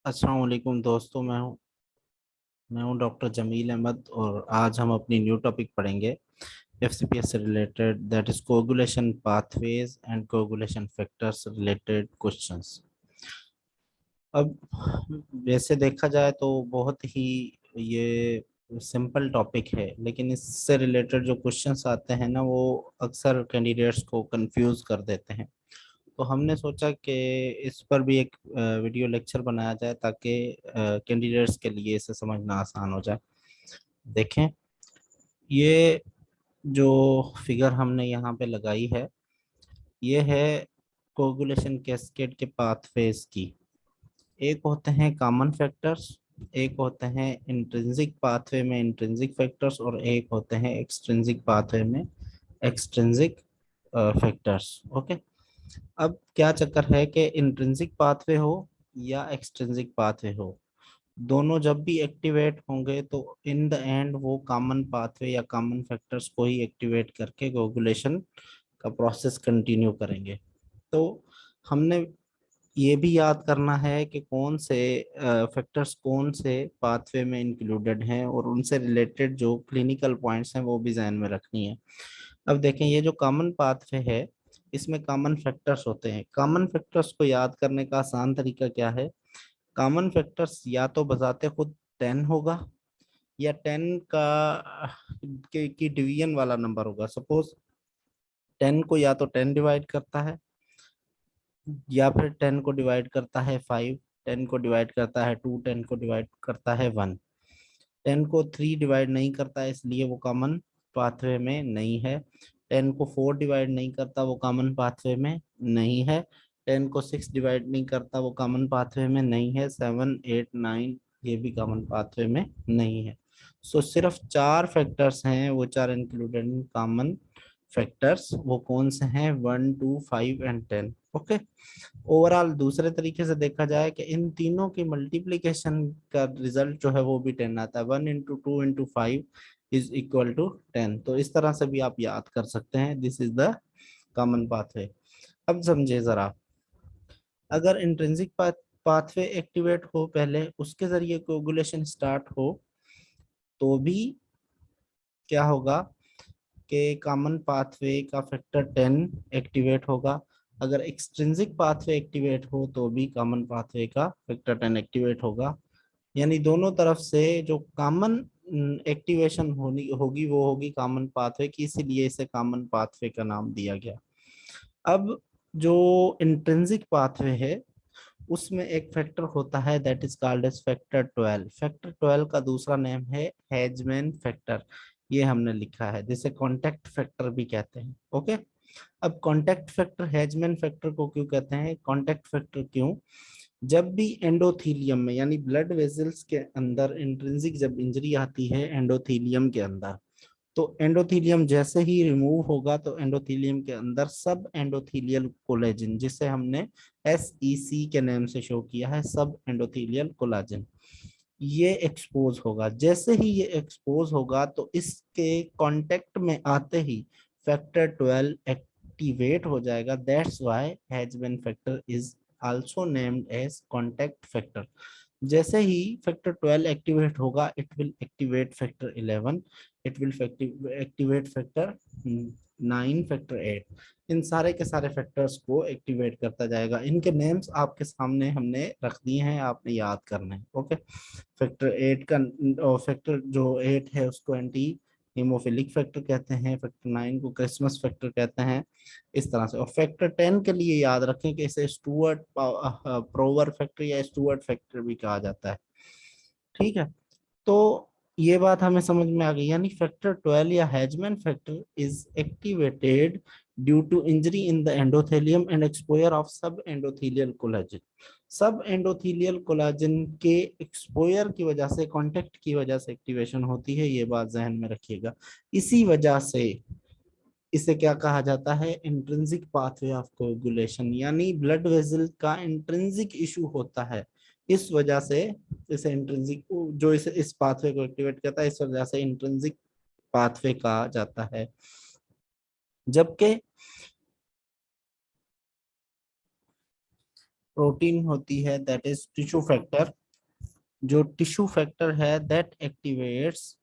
अस्सलाम वालेकुम दोस्तों। मैं हूं डॉक्टर जमील अहमद और आज हम अपनी न्यू टॉपिक पढ़ेंगे एफसीपीएस से related, that is coagulation pathways and coagulation factors related questions. अब वैसे देखा जाए तो बहुत ही ये सिंपल टॉपिक है, लेकिन इससे रिलेटेड जो क्वेश्चंस आते हैं ना, वो अक्सर कैंडिडेट्स को कंफ्यूज कर देते हैं। तो हमने सोचा कि इस पर भी एक वीडियो लेक्चर बनाया जाए ताकि कैंडिडेट्स के लिए इसे समझना आसान हो जाए। देखें, ये जो फिगर हमने यहाँ पे लगाई है, ये है कोगुलेशन कैस्केड के पाथवेज की। एक होते हैं कॉमन फैक्टर्स, एक होते हैं इंट्रिंसिक पाथवे में इंट्रिंसिक फैक्टर्स, और एक होते हैं एक्सट्रिंसिक पाथवे में एक्सट्रिंसिक फैक्टर्स। ओके। अब क्या चक्कर है कि इंट्रिंसिक पाथवे हो या एक्सट्रिंसिक पाथवे हो, दोनों जब भी एक्टिवेट होंगे तो इन द एंड वो कॉमन पाथवे या कॉमन फैक्टर्स को ही एक्टिवेट करके कोगुलेशन का प्रोसेस कंटिन्यू करेंगे। तो हमने ये भी याद करना है कि कौन से फैक्टर्स कौन से पाथवे में इंक्लूडेड हैं, और उनसे रिलेटेड जो क्लिनिकल पॉइंट्स हैं वो भी ध्यान में रखनी है। अब देखें, ये जो कॉमन पाथवे है, इसमें कॉमन फैक्टर्स होते हैं। कॉमन फैक्टर्स को याद करने का आसान तरीका क्या है? कॉमन फैक्टर्स या तो बजाते खुद 10 होगा, या 10 की डिवीजन वाला नंबर होगा। सपोज 10 को या तो 10 डिवाइड करता है, या फिर 10 को डिवाइड करता है 5, 10 को डिवाइड करता है 2, 10 को डिवाइड करता है 1। 10 को 3 डिवाइड नहीं करता है, इसलिए वो कॉमन पाथवे में नहीं है। 10 को 4 डिवाइड नहीं करता, वो कॉमन पाथवे में नहीं है। 10 को 6 डिवाइड नहीं करता, वो कॉमन पाथवे में नहीं है। 7, 8, 9 ये भी कॉमन पाथवे में नहीं है। सो सिर्फ चार फैक्टर्स हैं वो चार इंक्लूडेड कॉमन फैक्टर्स। वो कौन से हैं? 1, 2, 5 एंड 10। ओके। ओवरऑल दूसरे तरीके से देखा जाए कि इन तीनों की मल्टीप्लीकेशन का रिजल्ट जो है वो भी 10 आता है। 1 into 2 into 5 is equal to 10। तो इस तरह से भी आप याद कर सकते हैं। This is the common pathway. अब समझे जरा, अगर इंट्रिंसिक पाथवे एक्टिवेट हो, पहले उसके जरिए कोगुलेशन स्टार्ट हो, तो भी क्या होगा कि कॉमन पाथवे का फैक्टर 10 एक्टिवेट होगा। अगर एक्सट्रिंसिक पाथवे एक्टिवेट हो तो भी कॉमन पाथवे का फैक्टर 10 एक्टिवेट होगा। यानी दोनों तरफ से जो कॉमन एक्टिवेशन होनी होगी वो होगी कॉमन पाथवे की, इसीलिए इसे कॉमन पाथवे का नाम दिया गया। अब जो इंट्रिंसिक पाथवे है, उसमें एक फैक्टर होता है that is called age factor 12। Factor 12 का दूसरा नेम है हेजमैन फैक्टर। ये हमने लिखा है, जिसे कॉन्टेक्ट फैक्टर भी कहते हैं। ओके। अब कॉन्टेक्ट फैक्टर हेजमैन फैक्टर को क्यों कहते हैं? कॉन्टेक्ट फैक्टर क्यों? जब भी एंडोथीलियम में यानी ब्लड वेसल्स के अंदर इंट्रिंसिक जब इंजरी आती है एंडोथीलियम के अंदर, तो एंडोथीलियम जैसे ही रिमूव होगा तो एंडोथीलियम के अंदर सब एंडोथीलियल कोलेजन, जिसे हमने SEC के नाम से शो किया है, सब एंडोथीलियल कोलाजन, ये एक्सपोज होगा। जैसे ही ये एक्सपोज होगा तो इसके कांटेक्ट में आते ही फैक्टर 12 एक्टिवेट हो जाएगा। That's why Hageman factor is also named as contact factor. जैसे ही फैक्टर 12 एक्टिवेट होगा, it will activate factor 11, it will activate factor 9, factor 8। इन सारे के सारे फैक्टर्स को एक्टिवेट करता जाएगा। इनके नेम्स आपके सामने हमने रख दिए हैं, आपने याद करना है। ओके। फैक्टर 8 का फैक्टर जो 8 है उसको एंटी हीमोफिलिक फैक्टर कहते हैं, फैक्टर 9 को क्रिसमस फैक्टर कहते हैं, इस तरह से। और फैक्टर 10 के लिए याद रखें कि इसे स्टुअर्ट प्रोवर फैक्टर या स्टुअर्ट फैक्टर भी कहा जाता है। ठीक है। तो ये बात हमें समझ में आ गई, यानी फैक्टर 12 या Hageman factor is activated due to injury in the endothelium and exposure of subendothelial collagen. Subendothelial collagen के एक्सपोजर की वजह से, कांटेक्ट की वजह से एक्टिवेशन होती है। ये बात जहन में रखिएगा। इसी वजह से इसे क्या कहा जाता है? इंट्रिंसिक पाथवे ऑफ कोगुलेशन, यानी ब्लड वेसल का इंट्रिंसिक इशू होता है। इस वजह से इसे इंट्रिंसिक, जो इस पाथवे को एक्टिवेट करता है, इस वजह से इंट्रिंसिक पाथवे कहा जाता है। जबकि प्रोटीन होती है दैट इज टिश्यू फैक्टर, जो टिश्यू फैक्टर है दैट एक्टिवेट्स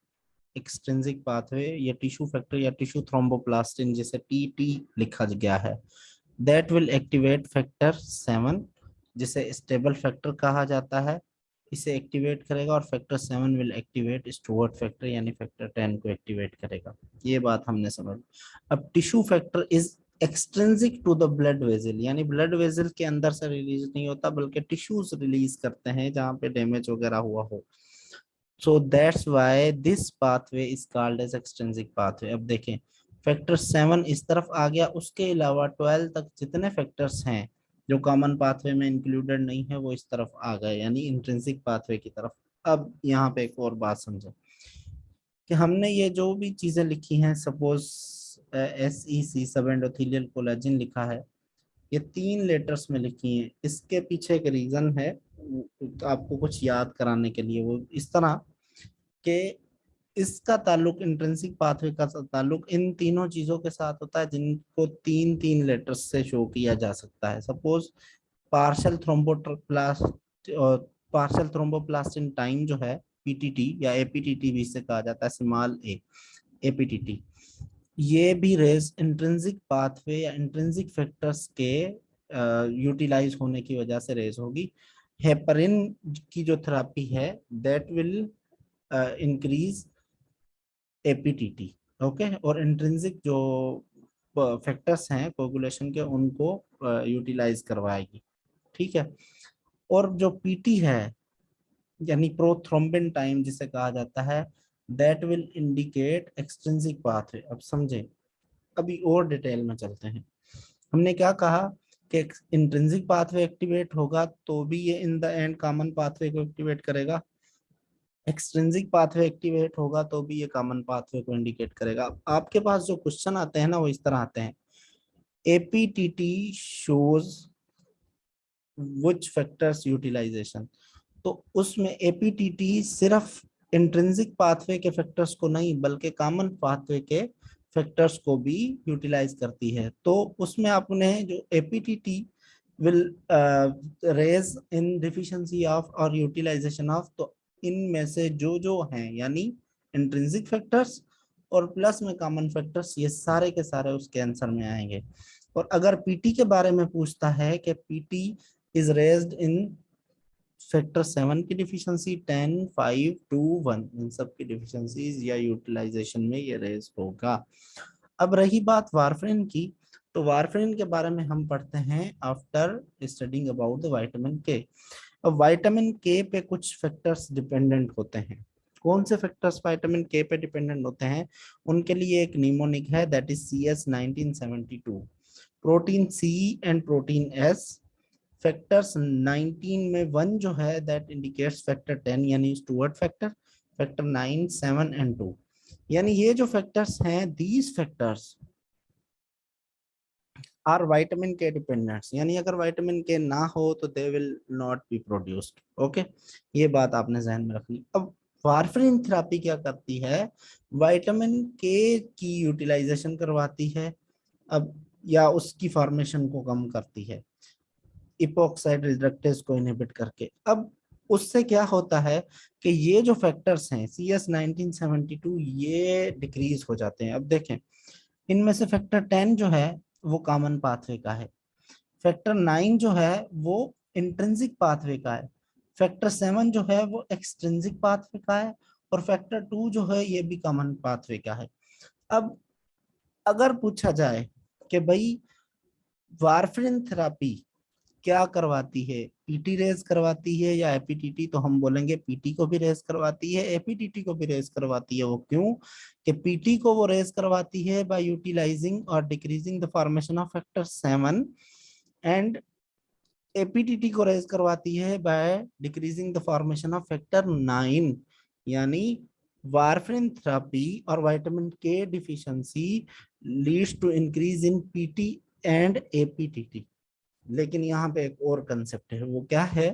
एक्सट्रिंसिक पाथवे, या टिश्यू फैक्टर या टिश्यू थ्रोम्बोप्लास्टिन जिसे टीटी लिखा गया है, दैट विल एक्टिवेट फैक्टर 7 जिसे स्टेबल फैक्टर कहा जाता है, इसे एक्टिवेट करेगा, और factor 7 will activate Stuart factor यानी फैक्टर 10 को एक्टिवेट करेगा। ये बात हमने समझ। अब tissue factor is extrinsic to the blood vessel, यानी ब्लड वेजल के अंदर से रिलीज नहीं होता बल्कि टिश्यूज रिलीज करते हैं जहां पे डैमेज वगैरह हुआ हो। So that's why this pathway is called as extrinsic pathway. अब देखें फैक्टर 7 इस तरफ आ गया, उसके अलावा 12 तक जितने फैक्टर्स हैं जो कॉमन पाथवे में इंक्लूडेड नहीं है वो इस तरफ आ गए, यानी इंट्रिंसिक पाथवे की तरफ। अब यहाँ पे एक और बात समझो कि हमने ये जो भी चीजें लिखी हैं, सपोज SEC सब एंडोथेलियल कोलेजन लिखा है, ये 3 लेटर्स में लिखी हैं, इसके पीछे एक रीजन है तो आपको कुछ याद कराने के लिए। वो इस तरह के इसका ताल्लुक, इंट्रिंसिक पाथवे का ताल्लुक इन तीनों चीजों के साथ होता है जिनको 3 लेटर्स से शो किया जा सकता है। सपोज पार्शियल थ्रोम्बोप्लास्ट और पार्शियल थ्रोम्बोप्लास्टिन टाइम जो है PTT या APTT भी इसे कहा जाता है, स्मॉल ए APTT, ये भी रेज इंट्रिंसिक पाथवे या इंट्रिंसिक फैक्टर्स के यूटिलाइज होने की वजह से रेज होगी। हेपरिन की जो थेरेपी है that will increase APTT, okay, और इंट्रिंसिक जो फैक्टर्स हैं कोगुलेशन के उनको यूटिलाइज करवाएगी, ठीक है। और जो PT है यानी प्रोथ्रोम्बिन टाइम जिसे कहा जाता है, that will indicate extrinsic pathway. अब समझे, अभी और डिटेल में चलते हैं। हमने क्या कहा कि इंट्रिंसिक पाथवे एक्टिवेट होगा तो भी ये in the end common pathway को एक्टिवेट करेगा, एक्सट्रिंसिक पाथवे एक्टिवेट होगा तो भी ये कॉमन पाथवे को इंडिकेट करेगा। आपके पास जो क्वेश्चन आते हैं ना वो इस तरह आते हैं, APTT shows which factors utilization, तो उसमें APTT सिर्फ इंट्रिंसिक पाथवे के फैक्टर्स को नहीं बल्कि कॉमन पाथवे के फैक्टर्स को भी यूटिलाइज करती है। तो उसमें आपने जो APTT will raise in deficiency of और यूटिलाइजेशन ऑफ, तो इनमें से जो जो हैं यानी इंट्रिंसिक फैक्टर्स और प्लस में कॉमन फैक्टर्स, ये सारे के सारे उसके आंसर में आएंगे। और अगर PT के बारे में पूछता है कि PT is raised in factor 7 की डिफिशियंसी, 10, 5, 2, 1, इन सब की डिफिशियंसीज या यूटिलाइजेशन में ये रेज होगा। अब रही बात वारफरिन की, तो वारफरिन के बारे में हम पढ़ते हैं after studying about the vitamin के। अब विटामिन के पे कुछ फैक्टर्स डिपेंडेंट होते हैं। कौन से फैक्टर्स विटामिन के पे डिपेंडेंट होते हैं? उनके लिए एक निमोनिक है that is CS1972, protein C and protein S। Factors 19 में 1 जो है दैट इंडिकेट्स फैक्टर 10 यानी स्टुअर्ट फैक्टर, फैक्टर 9, 7 एंड 2, यानी ये जो फैक्टर्स हैं दीज फैक्टर्स आर विटामिन के डिपेंडेंट्स, यानी अगर विटामिन के ना हो तो they will not be produced, okay, ये बात आपने ध्यान में रखनी। अब वारफरिन थेरेपी क्या करती है? विटामिन के की यूटिलाइजेशन करवाती है, अब या उसकी फॉर्मेशन को कम करती है इपोक्साइड रिडक्टेज को इनहिबिट करके। अब उससे क्या होता है कि ये जो फैक्टर्स हैं CS1972 ये डिक्रीज हो जाते हैं। अब देखें इनमें से फैक्टर 10 जो है वो कॉमन पाथवे का है, फैक्टर 9 जो है वो इंट्रिंसिक पाथवे का है, फैक्टर 7 जो है वो एक्सट्रिंसिक पाथवे का है, और फैक्टर 2 जो है ये भी कॉमन पाथवे का है। अब अगर पूछा जाए कि भाई वारफरिन थेरेपी क्या करवाती है, PT रेज करवाती है या APTT, तो हम बोलेंगे PT को भी रेज करवाती है, APTT को भी रेज करवाती है। वो क्यों? कि PT को वो रेज करवाती है बाय यूटिलाइजिंग और decreasing the formation of factor 7, and APTT को रेज करवाती है by decreasing the formation of factor 9, यानी वारफरिन थेरेपी और vitamin K deficiency leads to increase in PT and APTT। लेकिन यहाँ पे एक और कंसेप्ट है, वो क्या है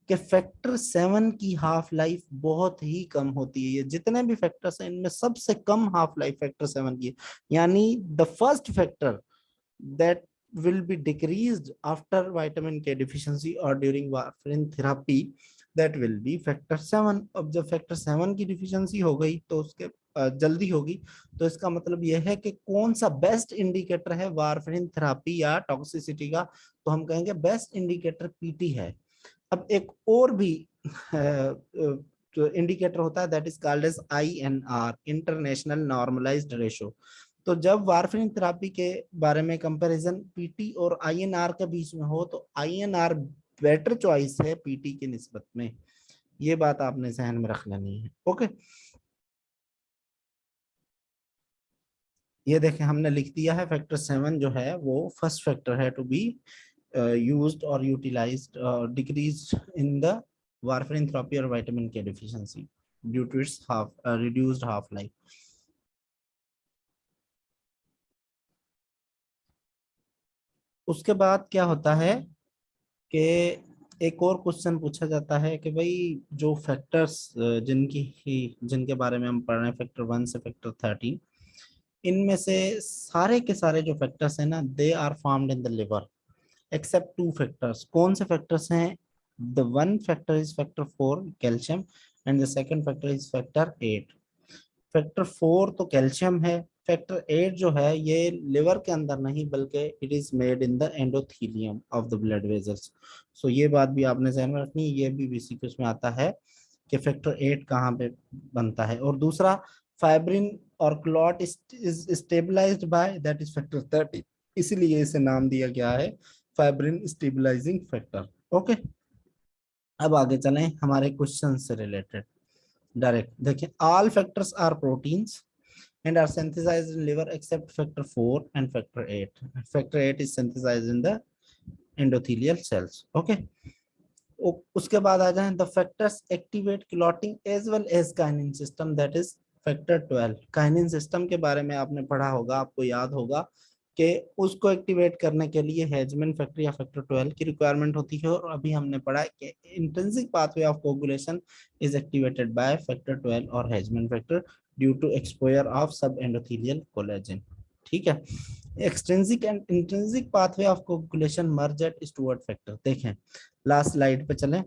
कि फैक्टर 7 की हाफ लाइफ बहुत ही कम होती है। ये जितने भी फैक्टर्स हैं इनमें सबसे कम हाफ लाइफ फैक्टर 7 की है, यानी the first factor that will be decreased after vitamin K deficiency or during warfarin therapy, that will be factor 7. अब जब factor 7 की deficiency हो गई तो उसके जल्दी होगी, तो इसका मतलब यह है कि कौन सा बेस्ट इंडिकेटर है वारफेरिन थेरापी या टॉक्सिसिटी का, तो हम कहेंगे बेस्ट इंडिकेटर पीटी है। अब एक और भी जो इंडिकेटर होता है that is called as INR, international normalised ratio. तो जब वारफेरिन थेरापी के बारे में कंपैरिजन पीटी और INR के बीच में हो तो INR बेटर चॉइस है पीटी की निस्बत में, ये बात आपने ध्यान में रख लेनी है। ओके, ये देखें हमने लिख दिया है फैक्टर 7 जो है वो फर्स्ट फैक्टर है to be used or utilized decreased in the warfarin therapy or vitamin K deficiency due to its reduced half life. उसके बाद क्या होता है कि एक और क्वेश्चन पूछा जाता है कि भाई जो फैक्टर्स जिनके बारे में हम पढ़ रहे हैं फैक्टर 1 से फैक्टर 13, इनमें से सारे के सारे जो फैक्टर्स हैं ना they are formed in the liver except 2 factors. कौन से फैक्टर्स हैं? The one factor is factor 4 calcium and the second factor is factor 8। Factor 4 तो कैल्शियम है, फैक्टर 8 जो है ये लिवर के अंदर नहीं बल्कि it is made in the endothelium of the blood vessels. So ये बात भी आपने ध्यान में रखनी है, ये भी बीसीक्यूज में आता है कि फैक्टर 8 कहाँ पे बनता है। और दूसरा फाइब्रिन और clot is stabilised by that is factor 30, इसीलिए इसे नाम दिया गया है फाइब्रिन स्टेबलाइजिंग फैक्टर। ओके, अब आगे चलें हमारे क्वेश्चन से रिलेटेड डायरेक्ट देखिए। All factors are proteins and are synthesized in liver except factor 4 and factor 8. Factor 8 is synthesized in the endothelial cells. Okay. उसके बाद आ जाए the factors activate clotting as well as kinin system that is factor 12। Kinin system के बारे में आपने पढ़ा होगा, आपको याद होगा कि उसको एक्टिवेट करने के लिए हेजमैन फैक्टर या फैक्टर 12 की रिक्वायरमेंट होती है। और अभी हमने पढ़ा कि intrinsic pathway of coagulation is activated by factor 12 और Hageman factor due to exposure of subendothelial collagen. ठीक है, extrinsic and intrinsic pathway of coagulation merge at Stuart factor. देखें लास्ट स्लाइड पे चलें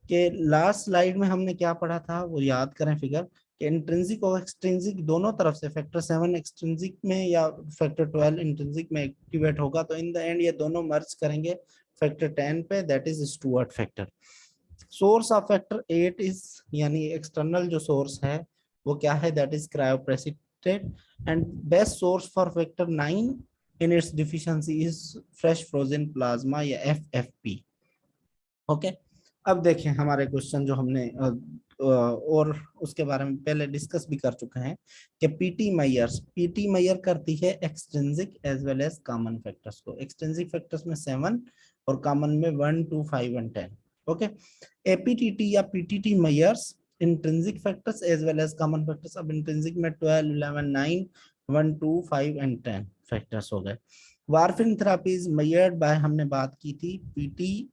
कि लास्ट स्लाइड में हमने क्या पढ़ा था वो याद करें फिगर कि इंट्रिंसिक और एक्सट्रिंसिक दोनों तरफ से फैक्टर 7 एक्सट्रिंसिक में या फैक्टर 12 इंट्रिंसिक में एक्टिवेट होगा तो इन द एंड ये दोनों मर्ज करेंगे फैक्टर 10 पे that is Stuart factor. Source of factor 8 is यानी एक्सटर्नल जो सोर्स है वो क्या है that is cryoprecipitate and best source for factor 9 in its deficiency is fresh frozen plasma या FFP। ओके, अब देखें हमारे क्वेश्चन जो हमने और उसके बारे में पहले डिस्कस भी कर चुके हैं कि पीटी मैयर करती है extrinsic as well as common factors को। एक्सट्रिंसिक फैक्टर्स में 7 और कॉमन में 1, 2, 5 एंड 10। ओके, एपीटीटी या PTT measures intrinsic factors as well as common factors. अब इंट्रिंसिक में 12, 11, 9, 1, 2, 5 एंड 10 फैक्टर्स हो गए। Warfarin therapy is measured bye, हमने बात की थी पीटी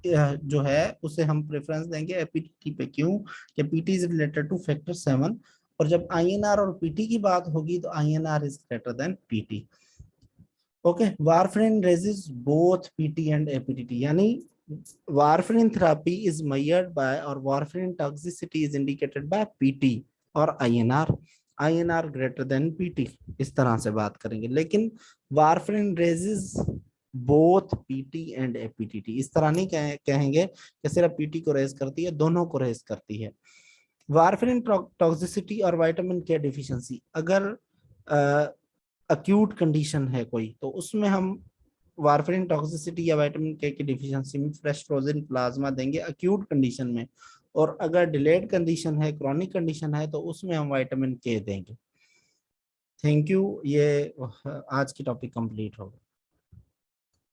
जो है उसे हम प्रेफरेंस देंगे एपीटी पे। क्यों? कि PT is related two factor 7 और जब आईएनआर और पीटी की बात होगी तो INR is greater than PT. Okay, warfarin raises both PT and APT, यानी warfarin therapy is measured by और warfarin toxicity is indicated by PT और आईएनआर ग्रेटर देन पीटी, इस तरह से बात करेंगे। लेकिन warfarin raises both PT and APTT, इस तरह नहीं कहेंगे कि सिर्फ पीटी को रेज करती है, दोनों को रेज करती है। वारफेरिन टॉक्सिसिटी और विटामिन के डिफिशिएंसी, अगर अक्यूट कंडीशन है कोई तो उसमें हम वारफेरिन टॉक्सिसिटी या विटामिन के की डिफिशिएंसी में फ्रेश फ्रोजन प्लाज्मा देंगे अक्यूट कंडीशन में, और अगर डिलेड कंडीशन है, क्रॉनिक कंडीशन है तो उसमें हम विटामिन के देंगे। थैंक यू, ये आज की टॉपिक कंप्लीट होगा।